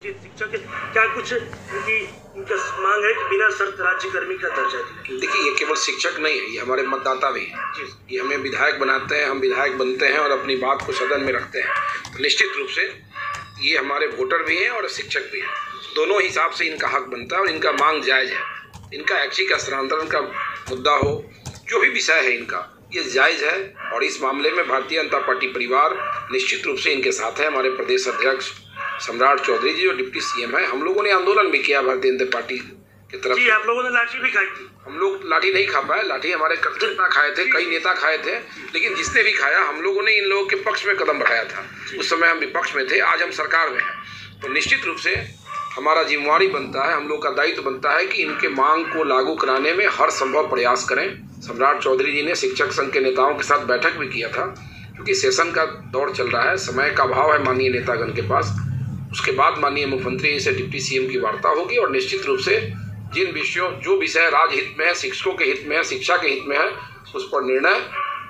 शिक्षक क्या कुछ इनका मांग है कि बिना शर्त राज्य कर्मी का दर्जा दिया? देखिए, ये केवल शिक्षक नहीं है, ये हमारे मतदाता भी हैं। ये हमें विधायक बनाते हैं, हम विधायक बनते हैं और अपनी बात को सदन में रखते हैं। तो निश्चित रूप से ये हमारे वोटर भी हैं और शिक्षक भी हैं। दोनों हिसाब से इनका हक बनता है और इनका मांग जायज़ है। इनका ऐच्छिक स्थानांतरण का मुद्दा हो, जो भी विषय है इनका, ये जायज़ है। और इस मामले में भारतीय जनता पार्टी परिवार निश्चित रूप से इनके साथ है। हमारे प्रदेश अध्यक्ष सम्राट चौधरी जी जो डिप्टी सीएम है, हम लोगों ने आंदोलन भी किया भारतीय जनता पार्टी की तरफ जी। आप लोगों ने लाठी भी खाई थी? हम लोग लाठी नहीं खा पाए, लाठी हमारे नेता खाए थे, कई नेता खाए थे, लेकिन जिसने भी खाया हम लोगों ने इन लोगों के पक्ष में कदम बढ़ाया था। उस समय हम विपक्ष में थे, आज हम सरकार में हैं। तो निश्चित रूप से हमारा जिम्मेवारी बनता है, हम लोग का दायित्व बनता है कि इनके मांग को लागू कराने में हर संभव प्रयास करें। सम्राट चौधरी जी ने शिक्षक संघ के नेताओं के साथ बैठक भी किया था, क्योंकि सेशन का दौर चल रहा है, समय का अभाव है माननीय नेतागण के पास। उसके बाद माननीय मुख्यमंत्री जी से डिप्टी सीएम की वार्ता होगी और निश्चित रूप से जिन विषयों जो विषय राजहित में है, शिक्षकों के हित में है, शिक्षा के हित में है, उस पर निर्णय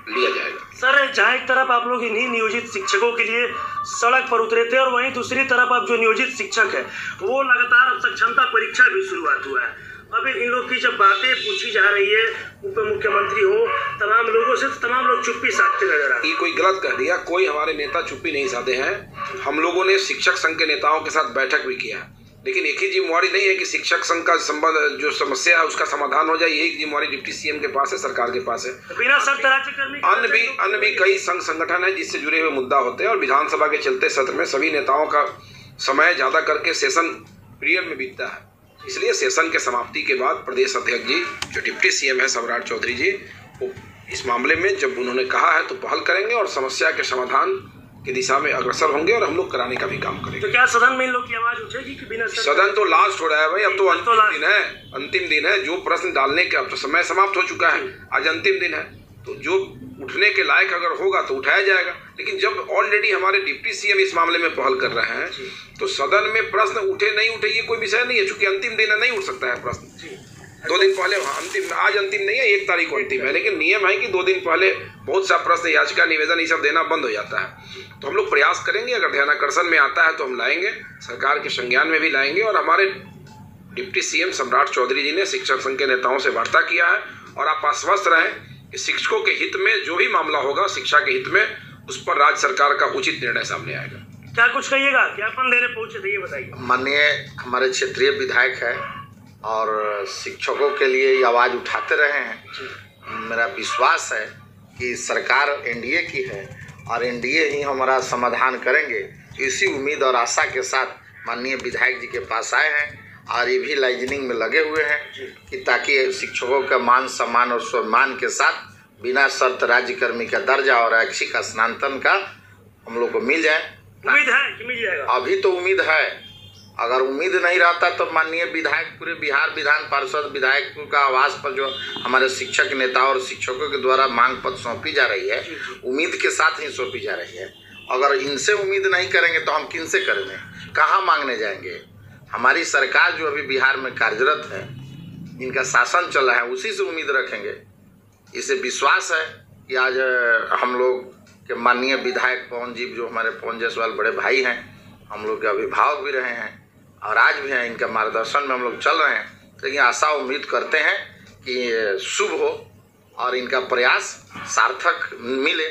लिया जाएगा। सर, जहाँ एक तरफ आप लोग इन्हीं नियोजित शिक्षकों के लिए सड़क पर उतरे थे और वहीं दूसरी तरफ अब जो नियोजित शिक्षक है वो लगातार अब सक्षमता परीक्षा भी शुरुआत हुआ है। अब इन लोग की जब बातें पूछी जा रही है, उप मुख्यमंत्री हो, तमाम लोगों से, तो तमाम लोग चुप्पी साधते नजर आ रहे हैं। ये कोई गलत कह दिया, कोई हमारे नेता चुप्पी नहीं साधे हैं। हम लोगों ने शिक्षक संघ के नेताओं के साथ बैठक भी किया, लेकिन एक ही जिम्मेवारी नहीं है कि शिक्षक संघ का संबंध जो समस्या है उसका समाधान हो जाए। यही जिम्मेवारी डिप्टी सीएम के पास है, सरकार के पास है। बिना शर्त राज्य कर्मी अन्य भी कई संघ संगठन है जिससे जुड़े हुए मुद्दा होते हैं और विधानसभा के चलते सत्र में सभी नेताओं का समय ज्यादा करके सेशन पीरियड में बीतता है। इसलिए सेशन के समाप्ति के बाद प्रदेश अध्यक्ष जी जो डिप्टी सीएम है सम्राट चौधरी जी, वो इस मामले में जब उन्होंने कहा है तो पहल करेंगे और समस्या के समाधान की दिशा में अग्रसर होंगे और हम लोग कराने का भी काम करेंगे। तो क्या सदन में इन लोग की आवाज उठेगी कि बिना सदन तो लास्ट हो रहा है भाई, अब तो अंतिम दिन है। जो प्रश्न डालने के अब तो समय समाप्त हो चुका है, आज अंतिम दिन है, तो जो उठने के लायक अगर होगा तो उठाया जाएगा। लेकिन जब ऑलरेडी हमारे डिप्टी सीएम इस मामले में पहल कर रहे हैं तो सदन में प्रश्न उठे नहीं उठे ये कोई विषय नहीं है, चूंकि अंतिम दिन है, नहीं उठ सकता है प्रश्न। 2 दिन पहले आज अंतिम नहीं है, 1 तारीख को अंतिम है, लेकिन नियम है कि 2 दिन पहले बहुत सा प्रश्न, याचिका, निवेदन ये सब देना बंद हो जाता है। तो हम लोग प्रयास करेंगे, अगर ध्यानाकर्षण में आता है तो हम लाएंगे, सरकार के संज्ञान में भी लाएंगे। और हमारे डिप्टी सीएम सम्राट चौधरी जी ने शिक्षक संघ के नेताओं से वार्ता किया है और आप आश्वस्त रहें कि शिक्षकों के हित में जो भी मामला होगा शिक्षा के हित में, उस पर राज्य सरकार का उचित निर्णय सामने आएगा। क्या कुछ कहिएगा, ज्ञापन देने पहुंचे थे, ये बताइए। माननीय हमारे क्षेत्रीय विधायक है और शिक्षकों के लिए आवाज़ उठाते रहे हैं। मेरा विश्वास है कि सरकार एनडीए की है और एनडीए ही हमारा समाधान करेंगे। इसी उम्मीद और आशा के साथ माननीय विधायक जी के पास आए हैं और ये भी लाइजनिंग में लगे हुए हैं कि ताकि शिक्षकों का मान सम्मान और सम्मान के साथ बिना शर्त राज्य कर्मी का दर्जा और ऐच्छिक स्नातन का हम लोग को मिल जाए। उम्मीद है कि मिल जाएगा? अभी तो उम्मीद है, अगर उम्मीद नहीं रहता तो माननीय विधायक पूरे बिहार विधान पार्षद विधायकों का आवास पर जो हमारे शिक्षक नेता और शिक्षकों के द्वारा मांग पत्र सौंपी जा रही है, उम्मीद के साथ ही सौंपी जा रही है। अगर इनसे उम्मीद नहीं करेंगे तो हम किन से करेंगे, कहाँ मांगने जाएंगे? हमारी सरकार जो अभी बिहार में कार्यरत है, इनका शासन चल रहा है, उसी से उम्मीद रखेंगे। इसे विश्वास है कि आज हम लोग के माननीय विधायक पवन जी, जो हमारे पवन जायसवाल बड़े भाई हैं, हम लोग के अभिभावक भी रहे हैं और आज भी हैं, इनका मार्गदर्शन में हम लोग चल रहे हैं। लेकिन आशा उम्मीद करते हैं कि शुभ हो और इनका प्रयास सार्थक मिले।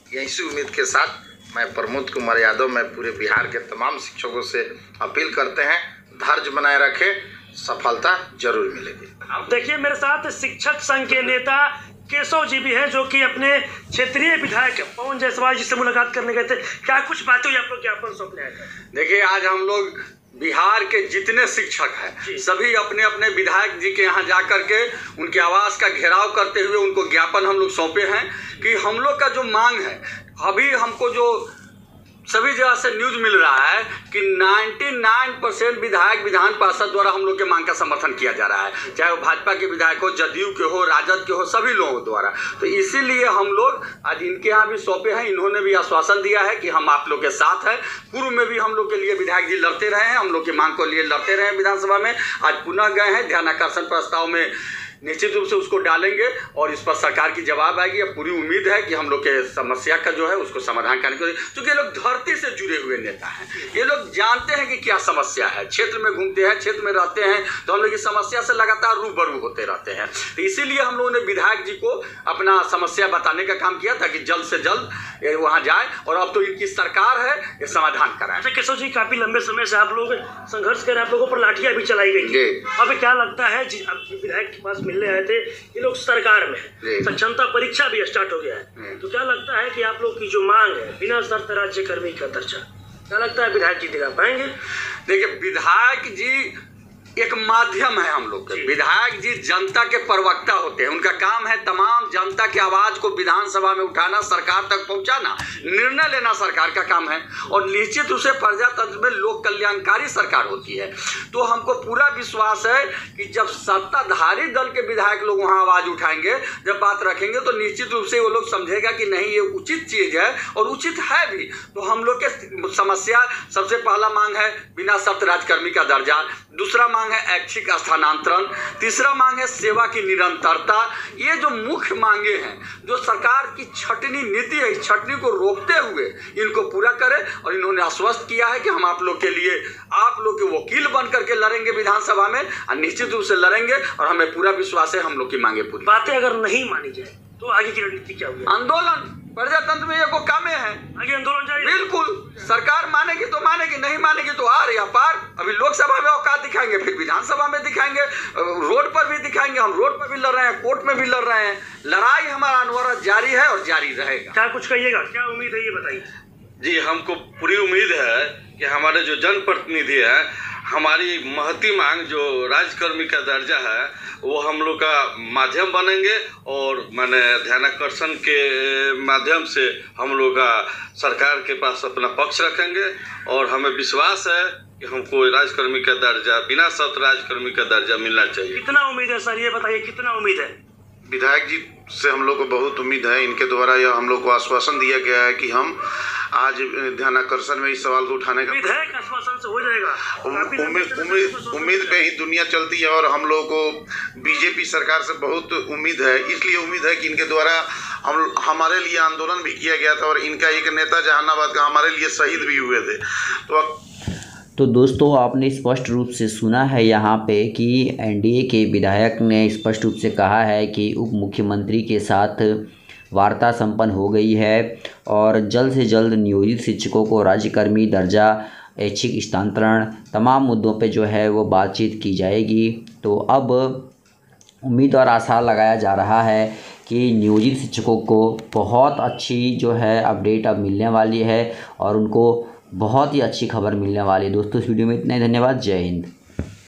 इसी उम्मीद के साथ मैं प्रमोद कुमार यादव, मैं पूरे बिहार के तमाम शिक्षकों से अपील करते हैं, धैर्य बनाए रखें, सफलता जरूर मिलेगी। अब देखिए, मेरे साथ शिक्षक संघ के नेता केशव जी भी हैं, जो कि अपने क्षेत्रीय विधायक पवन जायसवाल जी से मुलाकात करने गए थे। क्या कुछ बातें हुई, आप लोग ज्ञापन सौंपने आए थे? देखिए, आज हम लोग बिहार के जितने शिक्षक हैं सभी अपने अपने विधायक जी के यहाँ जा करके उनके आवास का घेराव करते हुए उनको ज्ञापन हम लोग सौंपे हैं कि हम लोग का जो मांग है, अभी हमको जो सभी जगह से न्यूज मिल रहा है कि 99% विधायक विधान पार्षद द्वारा हम लोग के मांग का समर्थन किया जा रहा है, चाहे वो भाजपा के विधायक हो, जदयू के हो, राजद के हो, सभी लोगों द्वारा। तो इसीलिए हम लोग आज इनके यहाँ भी सौंपे हैं। इन्होंने भी आश्वासन दिया है कि हम आप लोग के साथ हैं। पूर्व में भी हम लोग के लिए विधायक जी लड़ते रहे हैं, हम लोग की मांग को लिए लड़ते रहे हैं विधानसभा में। आज पुनः गए हैं, ध्यानाकर्षण प्रस्ताव में निश्चित रूप से उसको डालेंगे और इस पर सरकार की जवाब आएगी। अब पूरी उम्मीद है कि हम लोग के समस्या का जो है उसको समाधान करने के लिए, क्योंकि ये लोग धरती से जुड़े हुए नेता हैं, ये लोग जानते हैं कि क्या समस्या है, क्षेत्र में घूमते हैं, क्षेत्र में रहते हैं, तो हम लोग इस समस्या से लगातार रूबरू होते रहते हैं। तो इसीलिए हम लोगों ने विधायक जी को अपना समस्या बताने का काम किया ताकि जल्द से जल्द वहाँ जाए और अब तो इनकी सरकार है, ये समाधान कराए। अच्छा केशव जी, काफी लंबे समय से आप लोग संघर्ष कर, आप लोगों पर लाठियां भी चलाई गई थी, अब क्या लगता है विधायक के पास मिलने आए थे, ये लोग सरकार में है, सक्षमता परीक्षा भी स्टार्ट हो गया है, तो क्या लगता है कि आप लोग की जो मांग है बिना शर्त राज्य कर्मी का दर्जा, क्या लगता है विधायक जी दिला पाएंगे? देखिए, विधायक जी एक माध्यम है हम लोग के। विधायक जी जनता के प्रवक्ता होते हैं, उनका काम है तमाम जनता की आवाज को विधानसभा में उठाना, सरकार तक पहुंचाना, निर्णय लेना सरकार का काम है और निश्चित रूप से प्रजातंत्र में लोक कल्याणकारी सरकार होती है। तो हमको पूरा विश्वास है कि जब सत्ताधारी दल के विधायक लोग वहां आवाज उठाएंगे, जब बात रखेंगे, तो निश्चित रूप से वो लोग समझेगा कि नहीं ये उचित चीज है और उचित है भी। तो हम लोग के समस्या सबसे पहला मांग है बिना शर्त राजकर्मी का दर्जा, दूसरा मांग है ऐच्छिक स्थानांतरण, तीसरा मांग है सेवा की निरंतरता। ये जो मुख्य मांगे हैं, जो सरकार की छटनी नीति है, इस छटनी को रोकते हुए इनको पूरा करें और इन्होंने आश्वस्त किया है कि हम आप लोग के लिए, आप लोग के वकील बन करके लड़ेंगे विधानसभा में और निश्चित रूप से लड़ेंगे और हमें पूरा विश्वास है हम लोग की मांगे पूरी। बातें अगर नहीं मानी जाए तो आगे की रणनीति क्या होगी? आंदोलन, प्रजातंत्र में ये को कामे है, आगे आंदोलन जाएगा। बिल्कुल, सरकार मानेगी तो मानेगी, नहीं मानेगी तो आर या पार। अभी लोकसभा में औकात दिखाएंगे, फिर विधानसभा में दिखाएंगे, रोड पर भी दिखाएंगे, हम रोड पर भी लड़ रहे हैं, कोर्ट में भी लड़ रहे हैं। लड़ाई हमारा अनवरत जारी है और जारी रहेगा। क्या कुछ कहिएगा, क्या उम्मीद है ये बताइए। जी, हमको पूरी उम्मीद है कि हमारे जो जनप्रतिनिधि है, हमारी महती मांग जो राजकर्मी का दर्जा है, वो हम लोग का माध्यम बनेंगे और मैंने ध्यानाकर्षण के माध्यम से हम लोग का सरकार के पास अपना पक्ष रखेंगे और हमें विश्वास है कि हमको राजकर्मी का दर्जा, बिना शर्त राजकर्मी का दर्जा मिलना चाहिए। कितना उम्मीद है सर, ये बताइए कितना उम्मीद है? विधायक जी से हम लोग को बहुत उम्मीद है, इनके द्वारा यह हम लोग को आश्वासन दिया गया है कि हम आज ध्यानाकर्षण में इस सवाल को उठाने का विधायक आश्वासन से हो जाएगा। उम्मीद पे ही दुनिया चलती है और हम लोग को बीजेपी सरकार से बहुत उम्मीद है, इसलिए उम्मीद है कि इनके द्वारा हमारे लिए आंदोलन भी किया गया था और इनका एक नेता जहानाबाद का हमारे लिए शहीद भी हुए थे। तो दोस्तों, आपने स्पष्ट रूप से सुना है यहाँ पे कि एनडीए के विधायक ने स्पष्ट रूप से कहा है कि उप मुख्यमंत्री के साथ वार्ता संपन्न हो गई है और जल्द से जल्द नियोजित शिक्षकों को राज्यकर्मी दर्जा, ऐच्छिक स्थानांतरण, तमाम मुद्दों पे जो है वो बातचीत की जाएगी। तो अब उम्मीद और आशा लगाया जा रहा है कि नियोजित शिक्षकों को बहुत अच्छी जो है अपडेट अब मिलने वाली है और उनको बहुत ही अच्छी खबर मिलने वाली है। दोस्तों, इस वीडियो में इतना ही, धन्यवाद, जय हिंद।